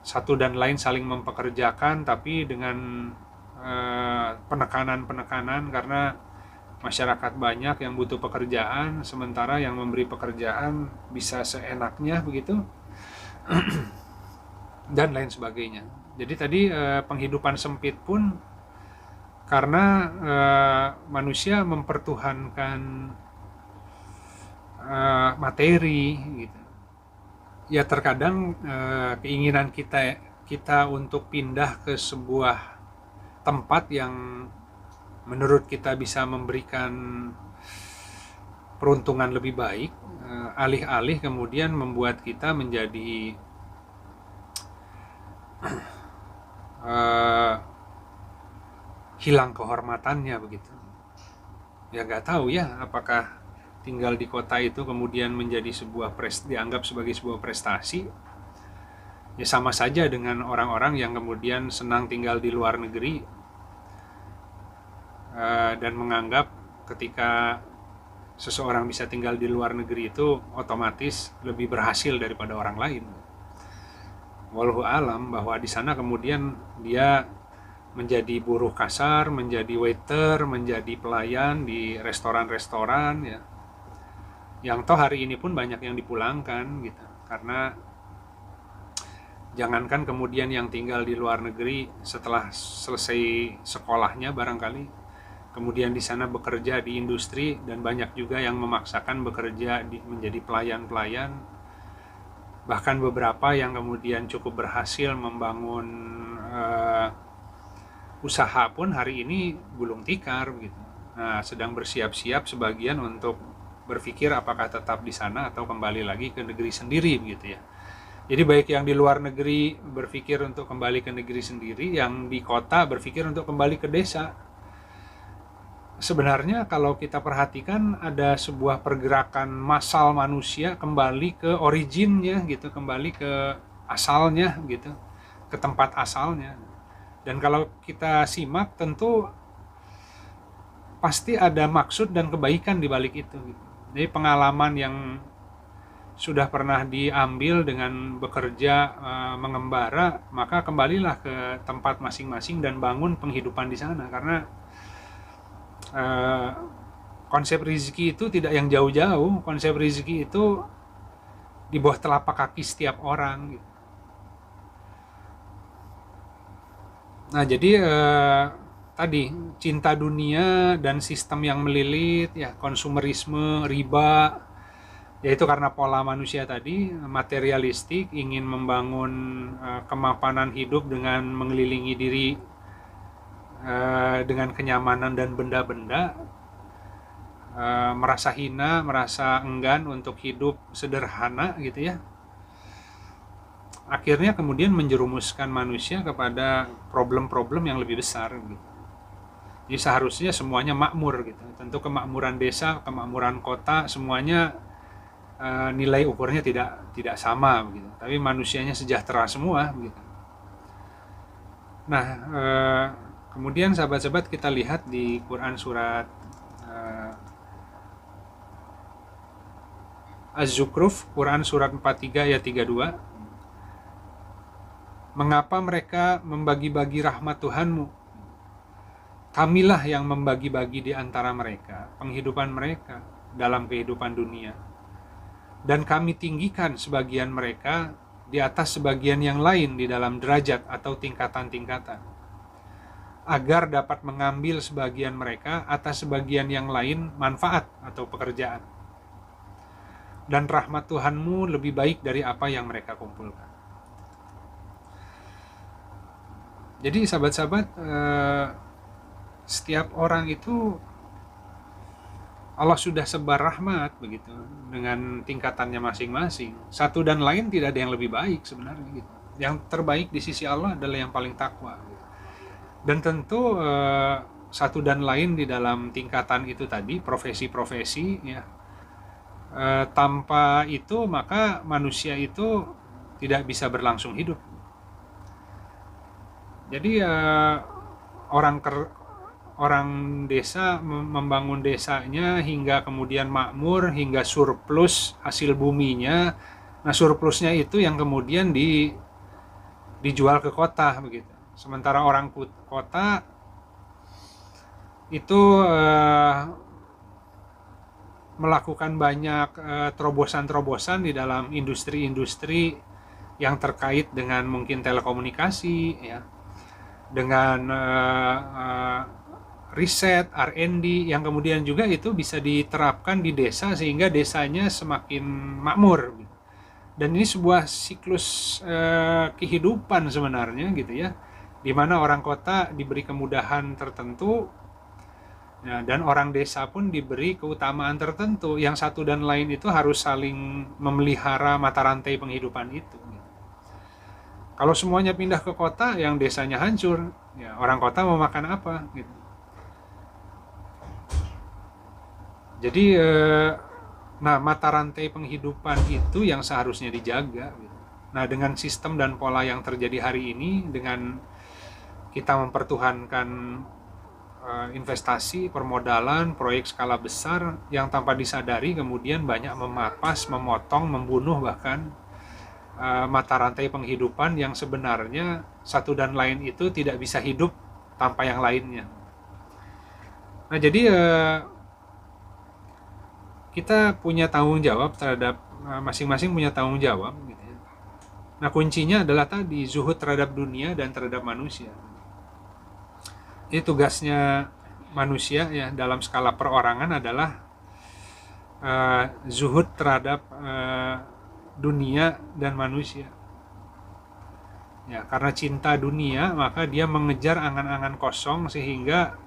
Satu dan lain saling mempekerjakan, tapi dengan penekanan-penekanan, karena masyarakat banyak yang butuh pekerjaan, sementara yang memberi pekerjaan bisa seenaknya begitu, dan lain sebagainya. Jadi tadi penghidupan sempit pun karena manusia mempertuhankan materi gitu. Ya terkadang keinginan kita untuk pindah ke sebuah tempat yang menurut kita bisa memberikan peruntungan lebih baik, alih-alih kemudian membuat kita menjadi hilang kehormatannya begitu. Ya nggak tahu ya apakah tinggal di kota itu kemudian menjadi dianggap sebagai sebuah prestasi. Ya sama saja dengan orang-orang yang kemudian senang tinggal di luar negeri dan menganggap ketika seseorang bisa tinggal di luar negeri itu otomatis lebih berhasil daripada orang lain. Wallahu alam, bahwa di sana kemudian dia menjadi buruh kasar, menjadi waiter, menjadi pelayan di restoran-restoran ya. Yang toh hari ini pun banyak yang dipulangkan gitu. Karena jangankan kemudian yang tinggal di luar negeri setelah selesai sekolahnya barangkali, kemudian di sana bekerja di industri, dan banyak juga yang memaksakan bekerja menjadi pelayan-pelayan. Bahkan beberapa yang kemudian cukup berhasil membangun usaha pun hari ini gulung tikar gitu. Nah, sedang bersiap-siap sebagian untuk berpikir apakah tetap di sana atau kembali lagi ke negeri sendiri begitu ya. Jadi baik yang di luar negeri berpikir untuk kembali ke negeri sendiri, yang di kota berpikir untuk kembali ke desa. Sebenarnya kalau kita perhatikan ada sebuah pergerakan massal manusia kembali ke originnya gitu, kembali ke asalnya gitu, ke tempat asalnya. Dan kalau kita simak tentu pasti ada maksud dan kebaikan di balik itu gitu. Jadi pengalaman yang sudah pernah diambil dengan bekerja mengembara, maka kembalilah ke tempat masing-masing dan bangun penghidupan di sana, karena konsep rezeki itu tidak yang jauh-jauh. Konsep rezeki itu di bawah telapak kaki setiap orang gitu. Nah jadi tadi cinta dunia dan sistem yang melilit ya, konsumerisme, riba, yaitu karena pola manusia tadi materialistik, ingin membangun kemapanan hidup dengan mengelilingi diri dengan kenyamanan dan benda-benda, merasa hina, merasa enggan untuk hidup sederhana gitu ya. Akhirnya kemudian menjerumuskan manusia kepada problem-problem yang lebih besar gitu. Jadi seharusnya semuanya makmur gitu. Tentu kemakmuran desa, kemakmuran kota, semuanya nilai ukurnya tidak sama begitu. Tapi manusianya sejahtera semua begitu. Nah, kemudian sahabat-sahabat kita lihat di Quran surat Az-Zukhruf, Quran surat 43 ayat 32. Mengapa mereka membagi-bagi rahmat Tuhanmu? Kamilah yang membagi-bagi di antara mereka penghidupan mereka dalam kehidupan dunia. Dan kami tinggikan sebagian mereka di atas sebagian yang lain di dalam derajat atau tingkatan-tingkatan, agar dapat mengambil sebagian mereka atas sebagian yang lain manfaat atau pekerjaan. Dan rahmat Tuhanmu lebih baik dari apa yang mereka kumpulkan. Jadi sahabat-sahabat, setiap orang itu Allah sudah sebar rahmat begitu dengan tingkatannya masing-masing. Satu dan lain tidak ada yang lebih baik sebenarnya gitu. Yang terbaik di sisi Allah adalah yang paling takwa. Gitu. Dan tentu satu dan lain di dalam tingkatan itu tadi, profesi-profesi ya. Tanpa itu maka manusia itu tidak bisa berlangsung hidup. Jadi orang desa membangun desanya hingga kemudian makmur, hingga surplus hasil buminya. Nah, surplusnya itu yang kemudian dijual ke kota begitu. Sementara orang kota itu melakukan banyak terobosan-terobosan di dalam industri-industri yang terkait dengan mungkin telekomunikasi ya, dengan riset, R&D yang kemudian juga itu bisa diterapkan di desa sehingga desanya semakin makmur. Dan ini sebuah siklus kehidupan sebenarnya gitu ya, di mana orang kota diberi kemudahan tertentu ya, dan orang desa pun diberi keutamaan tertentu. Yang satu dan lain itu harus saling memelihara mata rantai penghidupan itu. Kalau semuanya pindah ke kota, yang desanya hancur, ya orang kota mau makan apa? Gitu. Jadi, nah mata rantai penghidupan itu yang seharusnya dijaga. Gitu. Nah dengan sistem dan pola yang terjadi hari ini, dengan kita mempertuhankan investasi, permodalan, proyek skala besar yang tanpa disadari kemudian banyak memapas, memotong, membunuh bahkan mata rantai penghidupan yang sebenarnya satu dan lain itu tidak bisa hidup tanpa yang lainnya. Nah jadi kita punya tanggung jawab terhadap masing-masing punya tanggung jawab. Gitu ya. Nah kuncinya adalah tadi zuhud terhadap dunia dan terhadap manusia. Ini tugasnya manusia ya dalam skala perorangan adalah zuhud terhadap dunia dan manusia. Ya, karena cinta dunia maka dia mengejar angan-angan kosong sehingga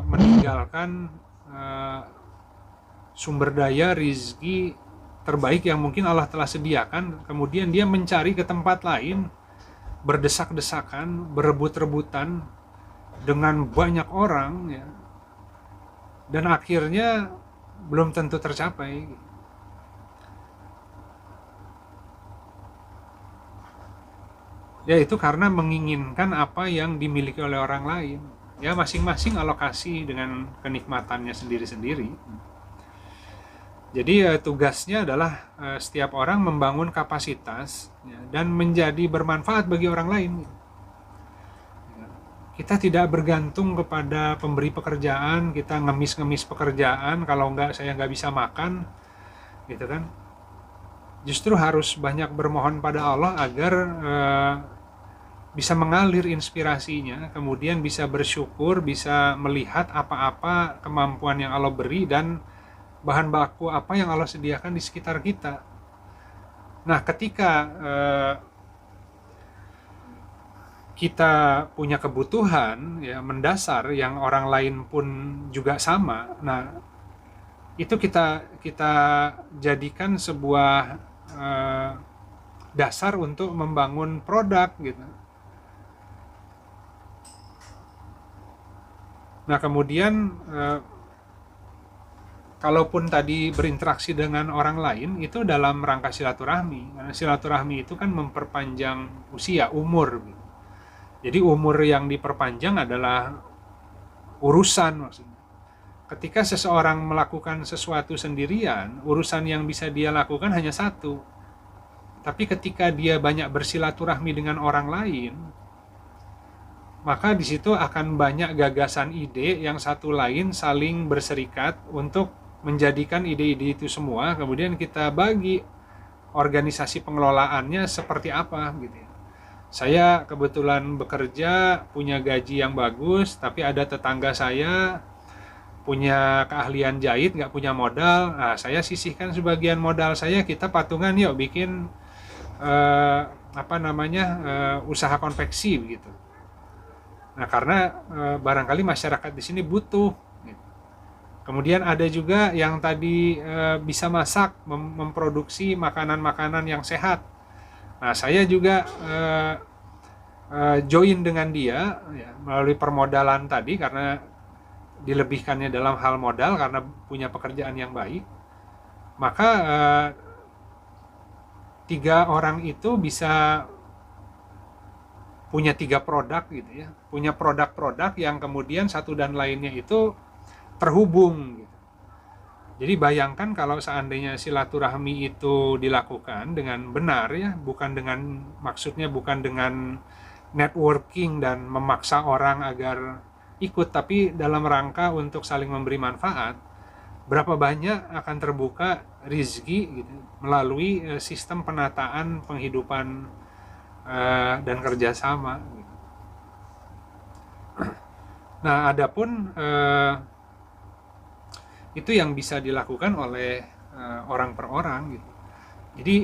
meninggalkan sumber daya rizki terbaik yang mungkin Allah telah sediakan, kemudian dia mencari ke tempat lain, berdesak-desakan, berebut-rebutan dengan banyak orang ya. Dan akhirnya belum tentu tercapai. Ya itu karena menginginkan apa yang dimiliki oleh orang lain. Ya masing-masing alokasi dengan kenikmatannya sendiri-sendiri. Jadi tugasnya adalah setiap orang membangun kapasitas ya, dan menjadi bermanfaat bagi orang lain. Kita tidak bergantung kepada pemberi pekerjaan, kita ngemis-ngemis pekerjaan, kalau enggak saya nggak bisa makan, gitu kan. Justru harus banyak bermohon pada Allah agar bisa mengalir inspirasinya, kemudian bisa bersyukur, bisa melihat apa-apa kemampuan yang Allah beri dan bahan baku apa yang Allah sediakan di sekitar kita. Nah, ketika kita punya kebutuhan ya mendasar yang orang lain pun juga sama, nah itu kita jadikan sebuah dasar untuk membangun produk gitu. Nah kemudian kalaupun tadi berinteraksi dengan orang lain itu dalam rangka silaturahmi, karena silaturahmi itu kan memperpanjang usia, umur. Jadi umur yang diperpanjang adalah urusan maksudnya. Ketika seseorang melakukan sesuatu sendirian, urusan yang bisa dia lakukan hanya satu. Tapi ketika dia banyak bersilaturahmi dengan orang lain, maka di situ akan banyak gagasan ide yang satu lain saling berserikat untuk menjadikan ide-ide itu semua, kemudian kita bagi organisasi pengelolaannya seperti apa gitu ya. Saya kebetulan bekerja, punya gaji yang bagus, tapi ada tetangga saya punya keahlian jahit, nggak punya modal. Nah, saya sisihkan sebagian modal saya, kita patungan yuk bikin usaha konveksi begitu. Nah, karena barangkali masyarakat di sini butuh. Kemudian ada juga yang tadi bisa masak, memproduksi makanan-makanan yang sehat. Nah, saya juga join dengan dia ya, melalui permodalan tadi karena dilebihkannya dalam hal modal karena punya pekerjaan yang baik. Maka 3 orang itu bisa punya 3 produk gitu ya, punya produk-produk yang kemudian satu dan lainnya itu terhubung gitu. Jadi bayangkan kalau seandainya silaturahmi itu dilakukan dengan benar ya, maksudnya bukan dengan networking dan memaksa orang agar ikut, tapi dalam rangka untuk saling memberi manfaat. Berapa banyak akan terbuka rizki gitu melalui sistem penataan penghidupan dan kerjasama gitu. Nah, adapun itu yang bisa dilakukan oleh orang per orang gitu. Jadi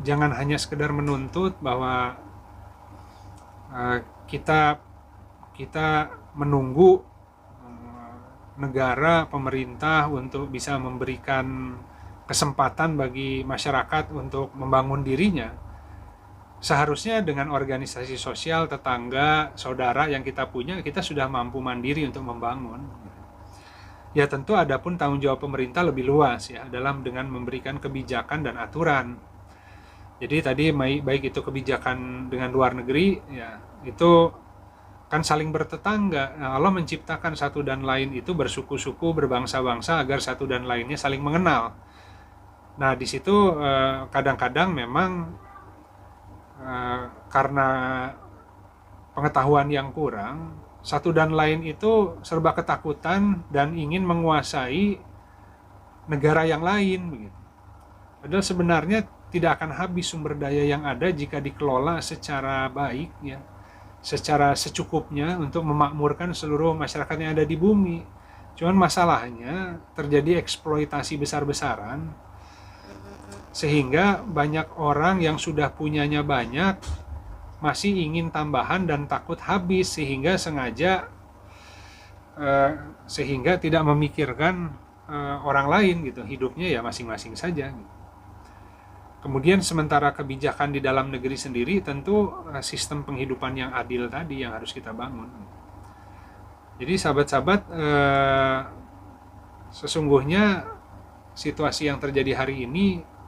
jangan hanya sekedar menuntut bahwa kita menunggu negara, pemerintah untuk bisa memberikan kesempatan bagi masyarakat untuk membangun dirinya. Seharusnya dengan organisasi sosial, tetangga, saudara yang kita punya, kita sudah mampu mandiri untuk membangun. Ya tentu ada pun tanggung jawab pemerintah lebih luas ya dalam dengan memberikan kebijakan dan aturan. Jadi tadi baik itu kebijakan dengan luar negeri ya itu kan saling bertetangga. Nah, Allah menciptakan satu dan lain itu bersuku-suku, berbangsa-bangsa agar satu dan lainnya saling mengenal. Nah di situ kadang-kadang memang karena pengetahuan yang kurang, satu dan lain itu serba ketakutan dan ingin menguasai negara yang lain begitu. Padahal sebenarnya tidak akan habis sumber daya yang ada jika dikelola secara baik ya, secara secukupnya untuk memakmurkan seluruh masyarakat yang ada di bumi. Cuman masalahnya terjadi eksploitasi besar-besaran sehingga banyak orang yang sudah punyanya banyak masih ingin tambahan dan takut habis sehingga sehingga tidak memikirkan orang lain gitu, hidupnya ya masing-masing saja gitu. Kemudian sementara kebijakan di dalam negeri sendiri tentu sistem penghidupan yang adil tadi yang harus kita bangun. Jadi sahabat-sahabat sesungguhnya situasi yang terjadi hari ini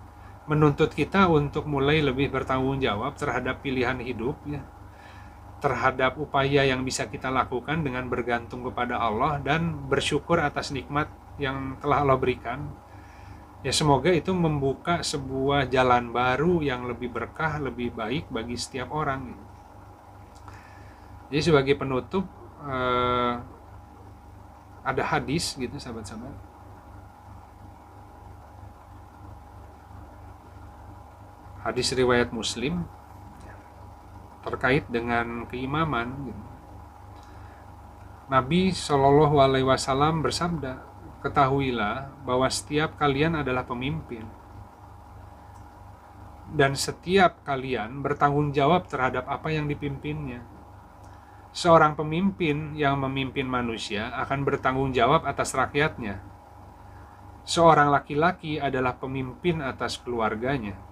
menuntut kita untuk mulai lebih bertanggung jawab terhadap pilihan hidup ya, terhadap upaya yang bisa kita lakukan dengan bergantung kepada Allah dan bersyukur atas nikmat yang telah Allah berikan. Ya semoga itu membuka sebuah jalan baru yang lebih berkah, lebih baik bagi setiap orang. Jadi sebagai penutup ada hadis gitu sahabat-sahabat. Hadis riwayat Muslim terkait dengan keimaman. Nabi Shallallahu Alaihi Wasallam bersabda, ketahuilah bahwa setiap kalian adalah pemimpin dan setiap kalian bertanggung jawab terhadap apa yang dipimpinnya. Seorang pemimpin yang memimpin manusia akan bertanggung jawab atas rakyatnya. Seorang laki-laki adalah pemimpin atas keluarganya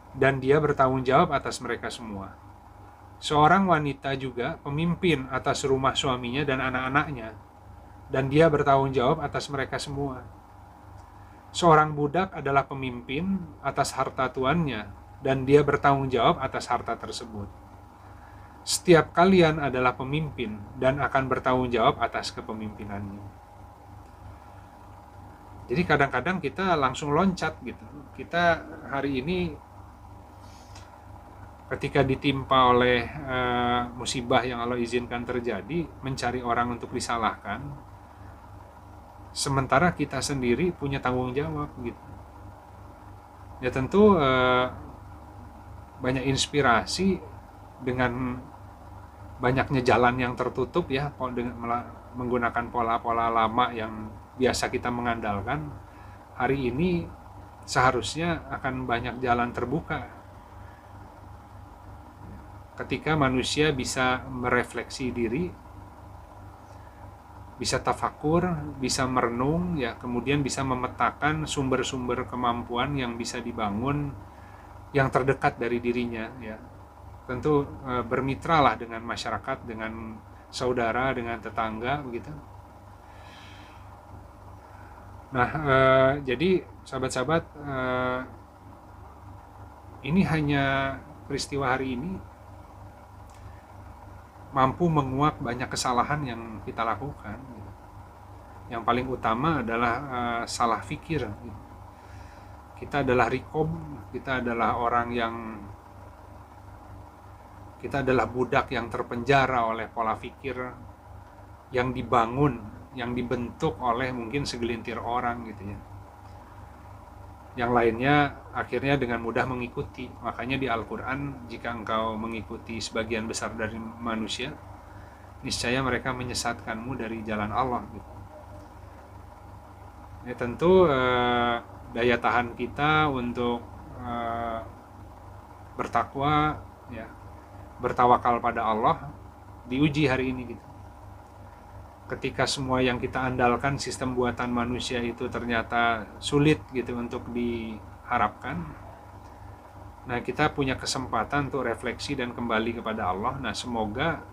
dan dia bertanggung jawab atas mereka semua. Seorang wanita juga pemimpin atas rumah suaminya dan anak-anaknya, dan dia bertanggung jawab atas mereka semua. Seorang budak adalah pemimpin atas harta tuannya, dan dia bertanggung jawab atas harta tersebut. Setiap kalian adalah pemimpin dan akan bertanggung jawab atas kepemimpinannya. Jadi kadang-kadang kita langsung loncat gitu. Kita hari ini ketika ditimpa oleh musibah yang Allah izinkan terjadi, mencari orang untuk disalahkan, sementara kita sendiri punya tanggung jawab gitu. Ya tentu banyak inspirasi dengan banyaknya jalan yang tertutup ya, menggunakan pola-pola lama yang biasa kita mengandalkan. Hari ini seharusnya akan banyak jalan terbuka ketika manusia bisa merefleksi diri, bisa tafakur, bisa merenung, ya kemudian bisa memetakan sumber-sumber kemampuan yang bisa dibangun yang terdekat dari dirinya, ya. Tentu bermitralah dengan masyarakat, dengan saudara, dengan tetangga, begitu. Nah, jadi sahabat-sahabat, ini hanya peristiwa hari ini mampu menguak banyak kesalahan yang kita lakukan. Yang paling utama adalah salah fikir. Kita adalah rikob, kita adalah budak yang terpenjara oleh pola fikir yang dibangun, yang dibentuk oleh mungkin segelintir orang gitu ya. Yang lainnya akhirnya dengan mudah mengikuti. Makanya di Al-Quran, jika engkau mengikuti sebagian besar dari manusia, niscaya mereka menyesatkanmu dari jalan Allah gitu. Ya tentu daya tahan kita untuk bertakwa, ya, bertawakal pada Allah diuji hari ini gitu. Ketika semua yang kita andalkan sistem buatan manusia itu ternyata sulit gitu untuk diharapkan, nah kita punya kesempatan untuk refleksi dan kembali kepada Allah. Nah semoga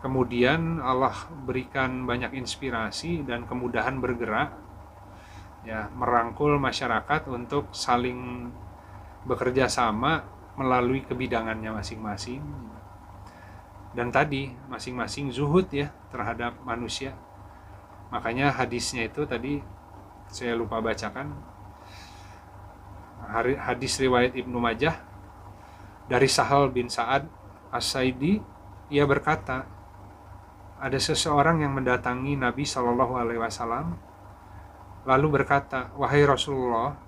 kemudian Allah berikan banyak inspirasi dan kemudahan bergerak, ya, merangkul masyarakat untuk saling bekerja sama melalui kebidangannya masing-masing. Dan tadi masing-masing zuhud ya terhadap manusia. Makanya hadisnya itu tadi saya lupa bacakan, hadis riwayat Ibnu Majah dari Sahal bin Sa'ad As-Saidi. Ia berkata, ada seseorang yang mendatangi Nabi SAW lalu berkata, wahai Rasulullah,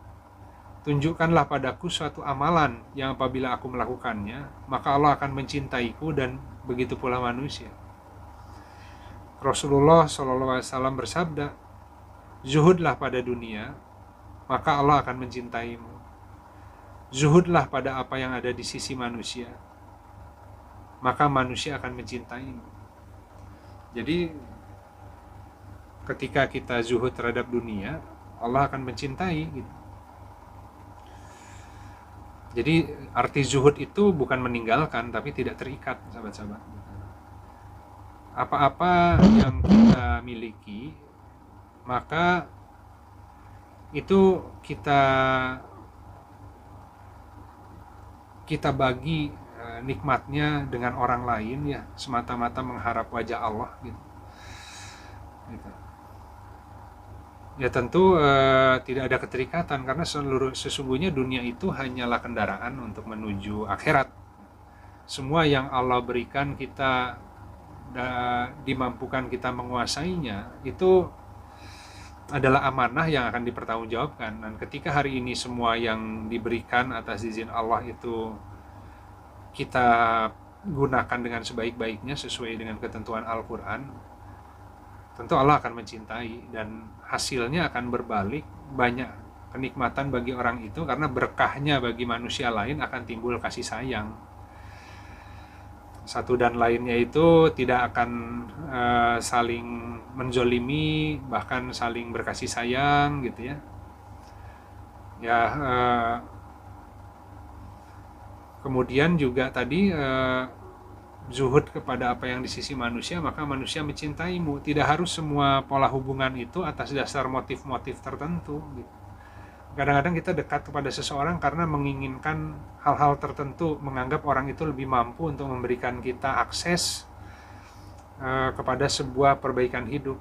tunjukkanlah padaku suatu amalan yang apabila aku melakukannya maka Allah akan mencintaiku, dan begitu pula manusia. Rasulullah SAW bersabda, zuhudlah pada dunia maka Allah akan mencintaimu. Zuhudlah pada apa yang ada di sisi manusia maka manusia akan mencintaimu. Jadi ketika kita zuhud terhadap dunia, Allah akan mencintai gitu. Jadi arti zuhud itu bukan meninggalkan, tapi tidak terikat, sahabat-sahabat. Apa-apa yang kita miliki, maka itu kita bagi nikmatnya dengan orang lain ya, semata-mata mengharap wajah Allah gitu. Ya tentu tidak ada keterikatan, karena sesungguhnya dunia itu hanyalah kendaraan untuk menuju akhirat. Semua yang Allah berikan kita, dimampukan kita menguasainya, itu adalah amanah yang akan dipertanggungjawabkan. Dan ketika hari ini semua yang diberikan atas izin Allah itu kita gunakan dengan sebaik-baiknya sesuai dengan ketentuan Al-Quran, tentu Allah akan mencintai, dan hasilnya akan berbalik, banyak kenikmatan bagi orang itu, karena berkahnya bagi manusia lain akan timbul kasih sayang. Satu dan lainnya itu tidak akan saling menzolimi, bahkan saling berkasih sayang gitu ya. Ya Kemudian juga tadi zuhud kepada apa yang di sisi manusia, maka manusia mencintaimu. Tidak harus semua pola hubungan itu atas dasar motif-motif tertentu gitu. Kadang-kadang kita dekat kepada seseorang karena menginginkan hal-hal tertentu, menganggap orang itu lebih mampu untuk memberikan kita akses kepada sebuah perbaikan hidup.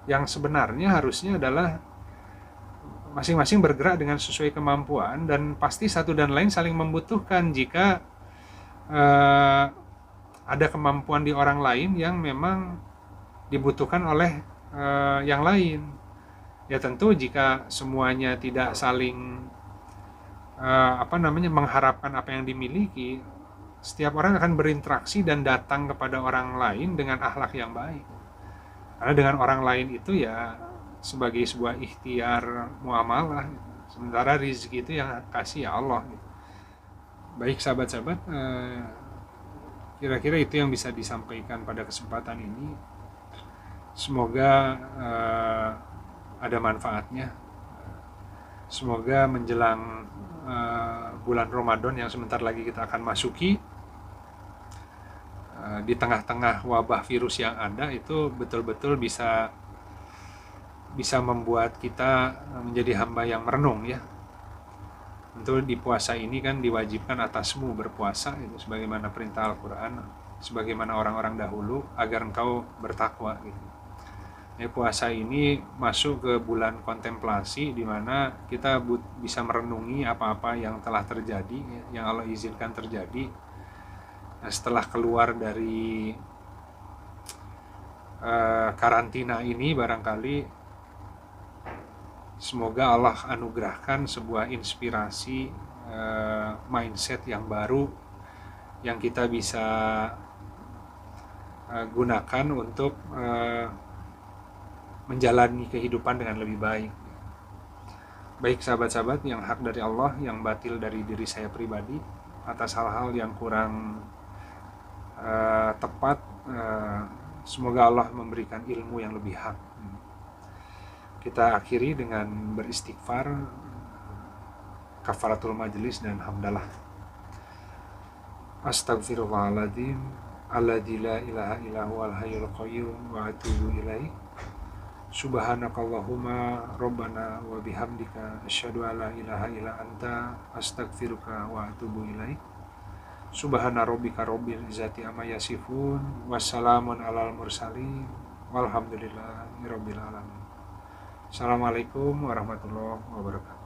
Yang sebenarnya harusnya adalah masing-masing bergerak dengan sesuai kemampuan, dan pasti satu dan lain saling membutuhkan. Jika ada kemampuan di orang lain yang memang dibutuhkan oleh yang lain, ya tentu jika semuanya tidak saling mengharapkan apa yang dimiliki, setiap orang akan berinteraksi dan datang kepada orang lain dengan akhlak yang baik. Karena dengan orang lain itu ya sebagai sebuah ikhtiar muamalah, sementara rezeki itu yang kasih ya Allah. Baik sahabat-sahabat, kira-kira itu yang bisa disampaikan pada kesempatan ini. Semoga ada manfaatnya. Semoga menjelang bulan Ramadan yang sebentar lagi kita akan masuki, di tengah-tengah wabah virus yang ada, itu betul-betul bisa membuat kita menjadi hamba yang merenung ya. Tentu di puasa ini kan diwajibkan atasmu berpuasa, itu sebagaimana perintah Al-Quran, sebagaimana orang-orang dahulu, agar engkau bertakwa gitu. Puasa ini masuk ke bulan kontemplasi, di mana kita bisa merenungi apa-apa yang telah terjadi, yang Allah izinkan terjadi. Nah, setelah keluar dari karantina ini, barangkali semoga Allah anugerahkan sebuah inspirasi, mindset yang baru yang kita bisa gunakan untuk menjalani kehidupan dengan lebih baik. Baik sahabat-sahabat, yang hak dari Allah, yang batil dari diri saya pribadi, atas hal-hal yang kurang tepat, semoga Allah memberikan ilmu yang lebih hak. Kita akhiri dengan beristighfar, kafaratul majlis dan hamdalah. Astagfirullahaladzim, alladzi la ilaha illa huwal hayyul qayyum, wa atubu ilaih. Subhanakallahumma rabbana wa bihamdika asyhadu an la ilaha illa anta astaghfiruka wa atubu ilaik. Subhana rabbika rabbil izzati amma yasifun, wassalamun alal mursalin, walhamdulillahi rabbil alamin. Assalamualaikum warahmatullahi wabarakatuh.